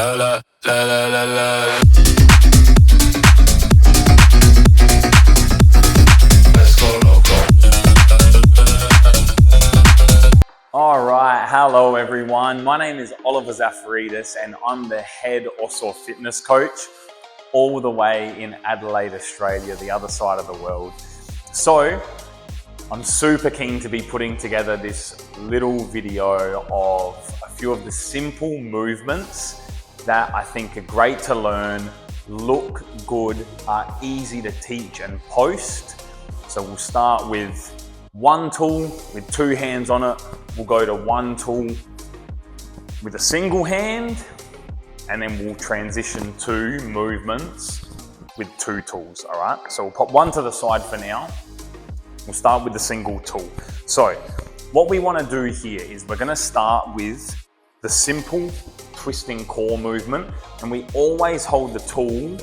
La la la la la la. Let's go loco. All right, hello everyone. My name is Oliver Zafaridis and I'm the head OSSO fitness coach all the way in Adelaide, Australia, the other side of the world. So I'm super keen to be putting together this little video of a few of the simple movements that I think are great to learn, look good, are easy to teach and post. So we'll start with one tool with two hands on it. We'll go to one tool with a single hand, and then we'll transition to movements with two tools, all right? So we'll pop one to the side for now. We'll start with the single tool. So what we wanna do here is we're gonna start with the simple twisting core movement, and we always hold the tool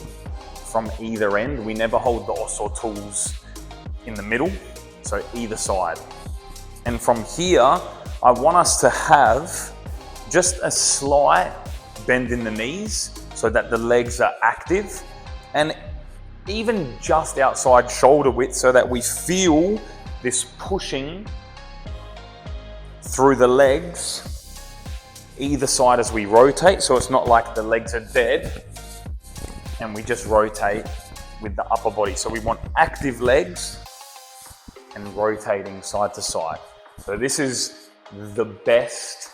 from either end. We never hold the OSSO tools in the middle, so either side. And from here, I want us to have just a slight bend in the knees so that the legs are active, and even just outside shoulder width so that we feel this pushing through the legs either side as we rotate, so it's not like the legs are dead and we just rotate with the upper body. So we want active legs and rotating side to side. So this is the best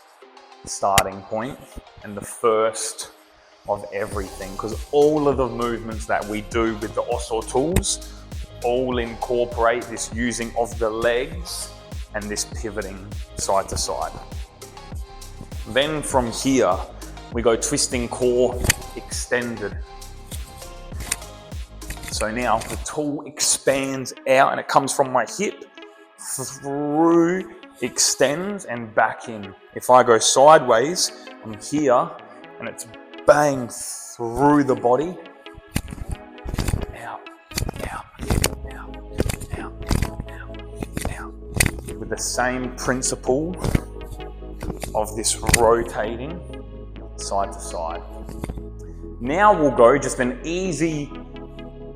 starting point and the first of everything, because all of the movements that we do with the OSSO tools all incorporate this using of the legs and this pivoting side to side. Then from here, we go twisting core extended. So now the tool expands out and it comes from my hip through, extends and back in. If I go sideways, I'm here and it's bang through the body, out, out, out, out, out, out, with the same principle of this rotating side to side. Now we'll go just an easy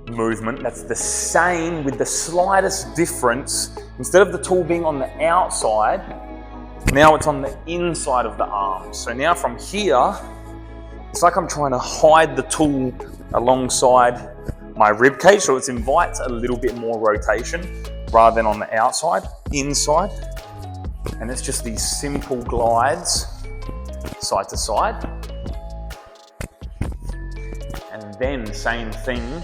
movement that's the same with the slightest difference. Instead of the tool being on the outside, now it's on the inside of the arm. So now from here, it's like I'm trying to hide the tool alongside my rib cage, so it invites a little bit more rotation rather than on the outside, inside. And it's just these simple glides side to side. And then same thing,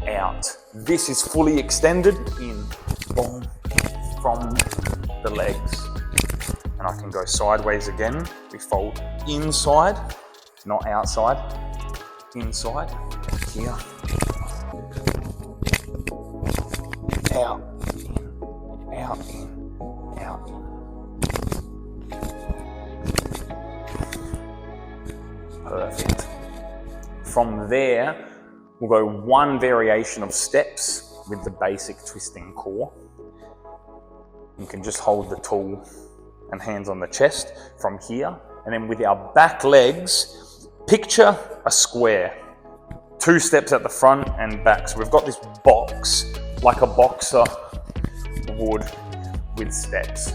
out. This is fully extended in, boom, from the legs. And I can go sideways again. We fold inside, not outside, inside, here, out, in, out, in. Out. Perfect. From there, we'll go one variation of steps with the basic twisting core. You can just hold the tool and hands on the chest from here. And then with our back legs, picture a square. Two steps at the front and back. So we've got this box, like a boxer would, with steps.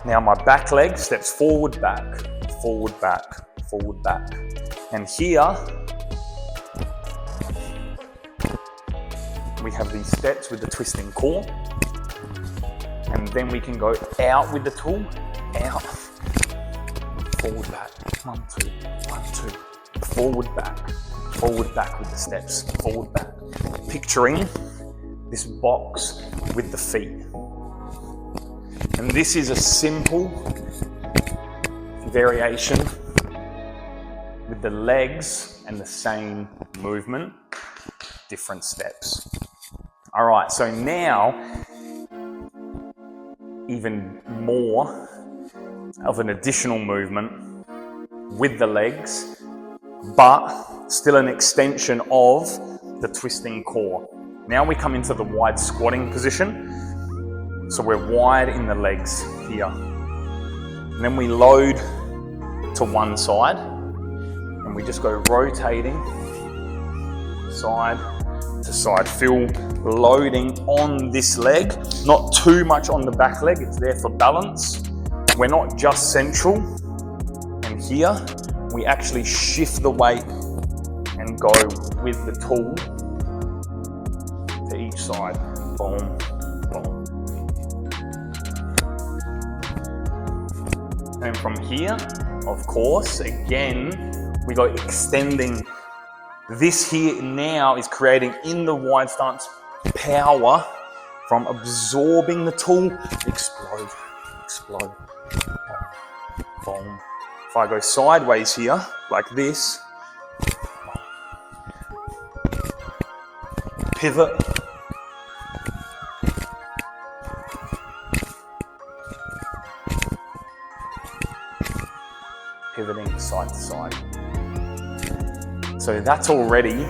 Now my back leg steps forward, back, forward, back, forward, back. And here, we have these steps with the twisting core. And then we can go out with the tool, out, forward, back, 1, 2, 1, 2, forward, back with the steps, forward, back. Picturing this box with the feet. And this is a simple variation with the legs and the same movement, different steps. All right, so now even more of an additional movement with the legs, but still an extension of the twisting core. Now we come into the wide squatting position. So we're wide in the legs here. And then we load to one side and we just go rotating side to side. Feel loading on this leg, not too much on the back leg, it's there for balance. We're not just central, and here we actually shift the weight and go with the tool to each side. Boom, boom. And from here, of course, again, we go extending. This here now is creating in the wide stance power from absorbing the tool, explode, explode, boom. If I go sideways here, like this, pivot, pivoting side to side. So that's already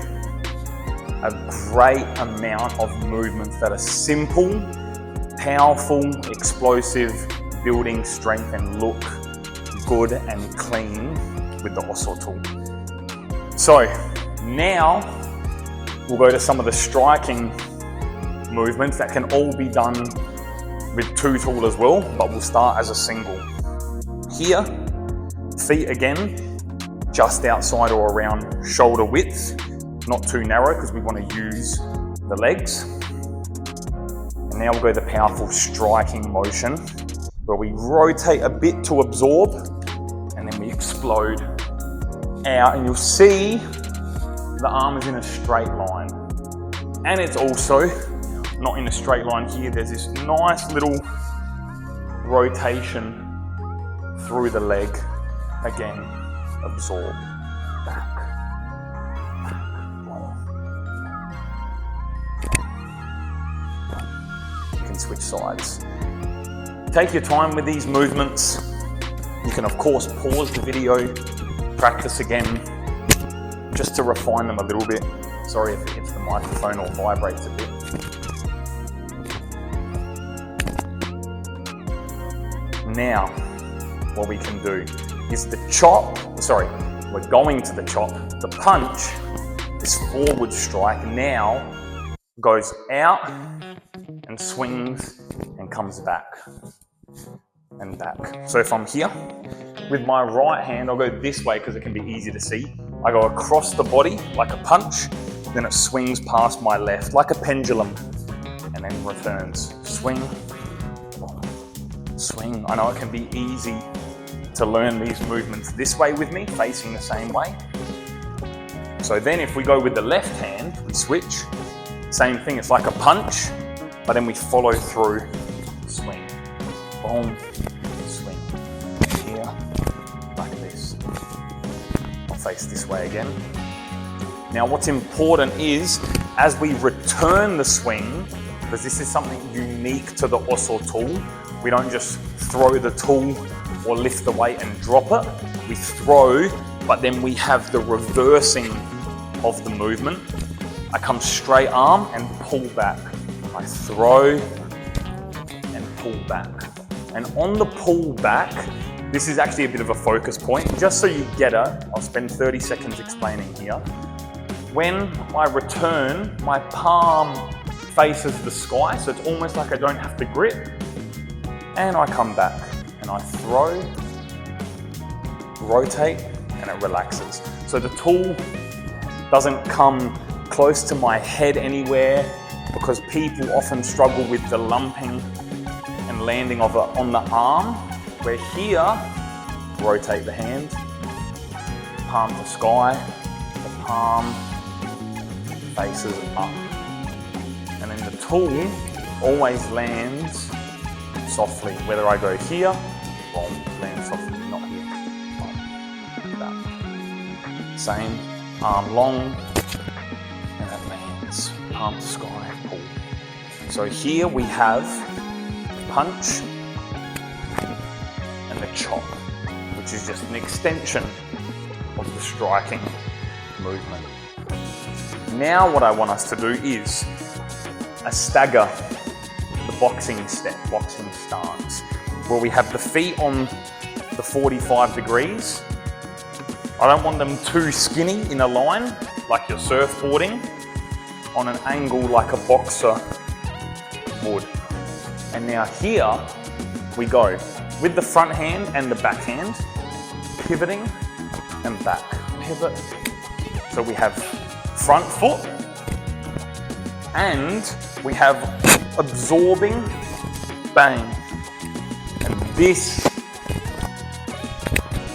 a great amount of movements that are simple, powerful, explosive, building strength and look good and clean with the OSSO tool. So now we'll go to some of the striking movements that can all be done with two tool as well, but we'll start as a single. Here, feet again, just outside or around shoulder width, not too narrow because we want to use the legs. And now we'll go the powerful striking motion where we rotate a bit to absorb and then we explode out, and you'll see the arm is in a straight line. And it's also not in a straight line here. There's this nice little rotation through the leg. Again, absorb, back, you can switch sides. Take your time with these movements. You can of course pause the video, practice again, just to refine them a little bit. Sorry if it hits the microphone or vibrates a bit. Now, what we can do is the chop, we're going to the chop. The punch, this forward strike now goes out and swings and comes back and back. So if I'm here, with my right hand, I'll go this way because it can be easy to see. I go across the body like a punch, then it swings past my left like a pendulum and then returns. Swing, swing. I know it can be easy to learn these movements this way with me, facing the same way. So then if we go with the left hand, we switch. Same thing, it's like a punch, but then we follow through, swing, boom, swing, here, like this. I'll face this way again. Now what's important is, as we return the swing, because this is something unique to the OSSO tool, we don't just throw the tool or lift the weight and drop it. We throw, but then we have the reversing of the movement. I come straight arm and pull back. I throw and pull back. And on the pull back, this is actually a bit of a focus point. Just so you get it, I'll spend 30 seconds explaining here. When I return, my palm faces the sky, so it's almost like I don't have to grip. And I come back and I throw, rotate, and it relaxes. So the tool doesn't come close to my head anywhere, because people often struggle with the lumping and landing of it on the arm. Where here, rotate the hand, palm to sky, the palm faces up. And then the tool always lands softly, whether I go here, or land softly, not here, like that. Same, arm long, and it lands, palm to sky, pull. So here we have the punch and the chop, which is just an extension of the striking movement. Now what I want us to do is a stagger, the boxing step, boxing stance, where we have the feet on the 45 degrees. I don't want them too skinny in a line, like you're surfboarding, on an angle like a boxer would. And now here we go with the front hand and the back hand, pivoting and back, pivot. So we have front foot and we have absorbing, bang. And this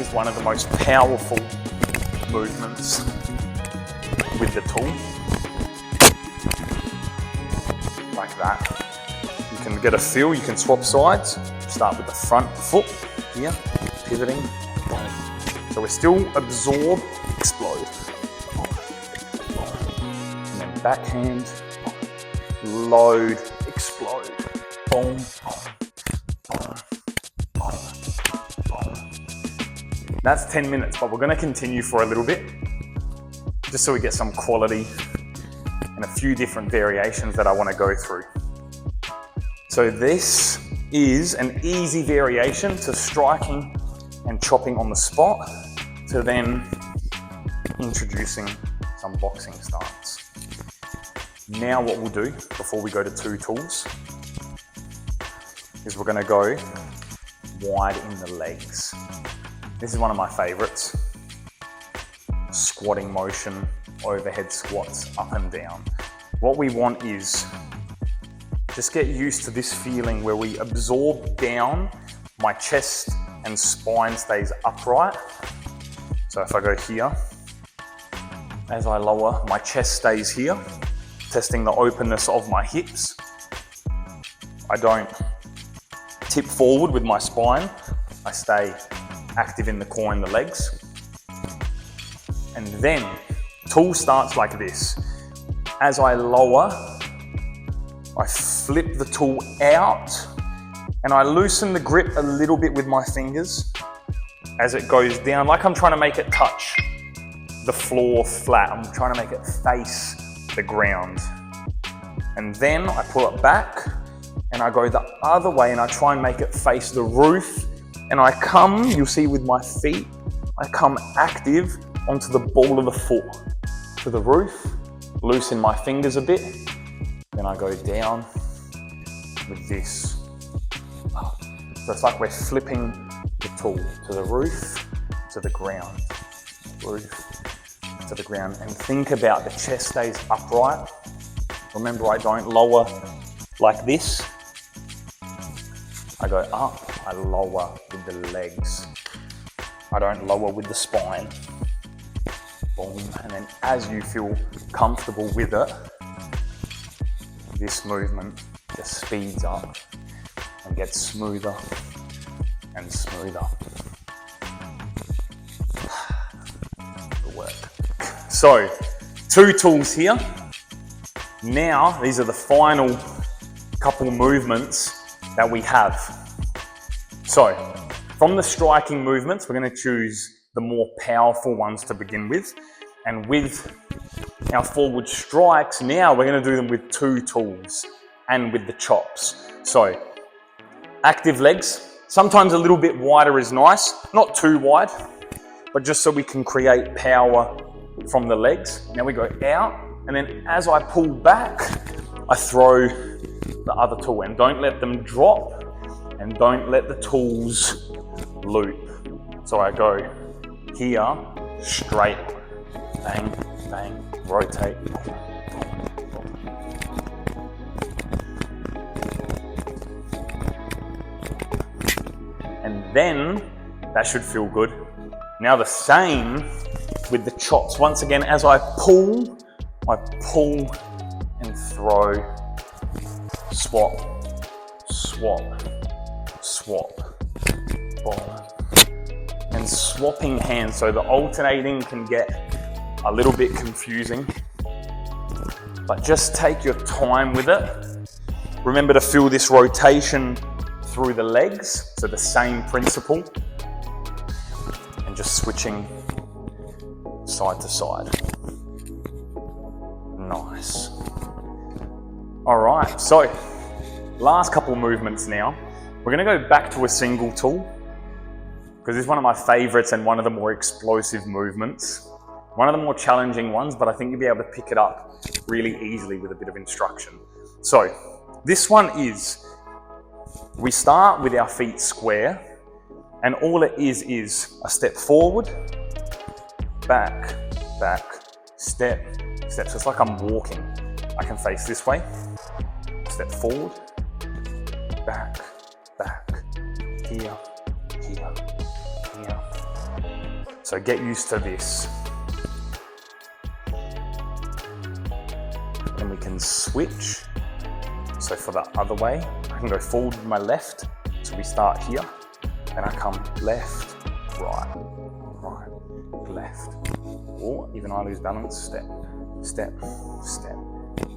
is one of the most powerful movements with the tool. Like that. You can get a feel, you can swap sides. Start with the front foot here, pivoting. So we're still absorb, explode. And then backhand, load, explode. Boom, boom, boom, boom. That's 10 minutes, but we're going to continue for a little bit, just so we get some quality and a few different variations that I want to go through. So this is an easy variation to striking and chopping on the spot, to then introducing some boxing stance. Now what we'll do before we go to two tools is we're going to go wide in the legs. This is one of my favorites. Squatting motion, overhead squats, up and down. What we want is just get used to this feeling where we absorb down, my chest and spine stays upright. So if I go here, as I lower, my chest stays here, testing the openness of my hips. I don't tip forward with my spine. I stay active in the core and the legs. And then, tool starts like this. As I lower, I flip the tool out and I loosen the grip a little bit with my fingers as it goes down, like I'm trying to make it touch the floor flat. I'm trying to make it face the ground. And then I pull it back and I go the other way and I try and make it face the roof. And I come, you'll see with my feet, I come active onto the ball of the foot to the roof, loosen my fingers a bit. Then I go down with this. So it's like we're flipping the tool to the roof, to the ground, roof, to the ground. And think about the chest stays upright. Remember, I don't lower like this. I go up, I lower with the legs. I don't lower with the spine. Boom, and then as you feel comfortable with it, this movement just speeds up and gets smoother and smoother. Good work. So, two tools here. Now, these are the final couple movements that we have. So, from the striking movements, we're going to choose the more powerful ones to begin with. And with our forward strikes, now we're going to do them with two tools and with the chops. So, active legs, sometimes a little bit wider is nice, not too wide, but just so we can create power from the legs. Now we go out, and then as I pull back, I throw the other tool, and don't let them drop, and don't let the tools loop. So I go here, straight, bang, bang, rotate. And then that should feel good. Now the same with the chops. Once again, as I pull and throw, swap, swap, swap, boom. And swapping hands, so the alternating can get a little bit confusing, but just take your time with it. Remember to feel this rotation through the legs, so the same principle, and just switching side to side. Nice. All right, so last couple movements now. We're gonna go back to a single tool, because it's one of my favorites and one of the more explosive movements. One of the more challenging ones, but I think you'll be able to pick it up really easily with a bit of instruction. So this one is, we start with our feet square, and all it is a step forward, back, back, step, step. So it's like I'm walking. I can face this way, step forward, back, back, here, here, here. So get used to this. Then we can switch. So for the other way, I can go forward with my left. So we start here, then I come left, right, right, left. Or even I lose balance, step, step, step,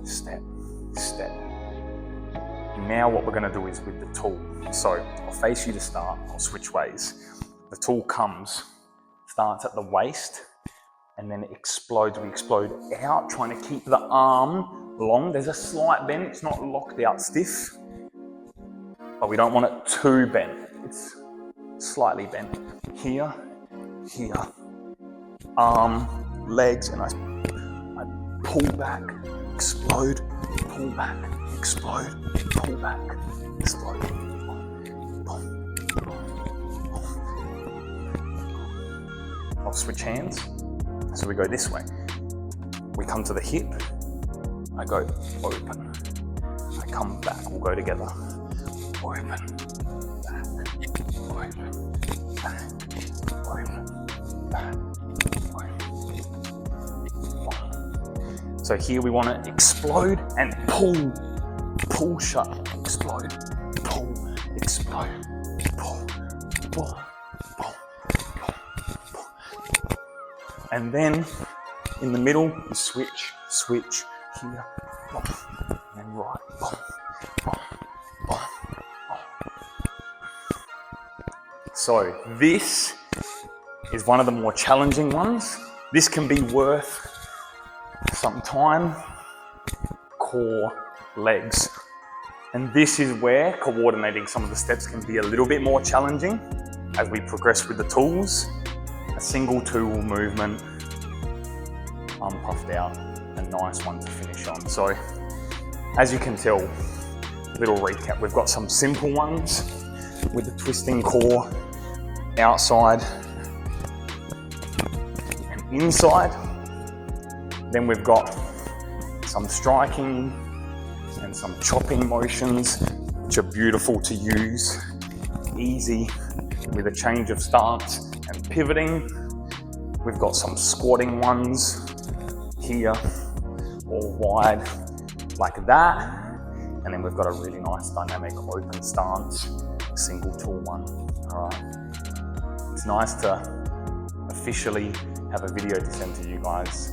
step, step. Now what we're gonna do is with the tool. So I'll face you to start, I'll switch ways. The tool starts at the waist, and then it explodes. We explode out, trying to keep the arm long. There's a slight bend, it's not locked out stiff, but we don't want it too bent. It's slightly bent. Here, here, arm, legs, and I pull back, explode, pull back, explode, pull back, explode. I'll switch hands. So we go this way. We come to the hip. I go open. I come back. We'll go together. Open, back, open, back, open, back, open. So here we want to explode and pull shut, explode, pull, explode, pull, pull, pull, pull, pull. And then in the middle, you switch, here, and then right, So this is one of the more challenging ones. This can be worth some time, core, legs. And this is where coordinating some of the steps can be a little bit more challenging as we progress with the tools. A single tool movement, I'm puffed out, a nice one to finish on. So as you can tell, little recap, we've got some simple ones with the twisting core, outside and inside. Then we've got some striking and some chopping motions, which are beautiful to use, easy with a change of stance and pivoting. We've got some squatting ones here, all wide like that. And then we've got a really nice dynamic open stance, single tool one. All right. It's nice to officially have a video to send to you guys.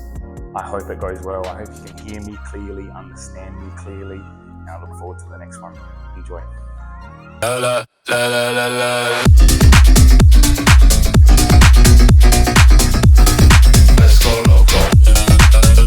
I hope it goes well. I hope you can hear me clearly, understand me clearly, and I look forward to the next one. Enjoy. La la la la la la.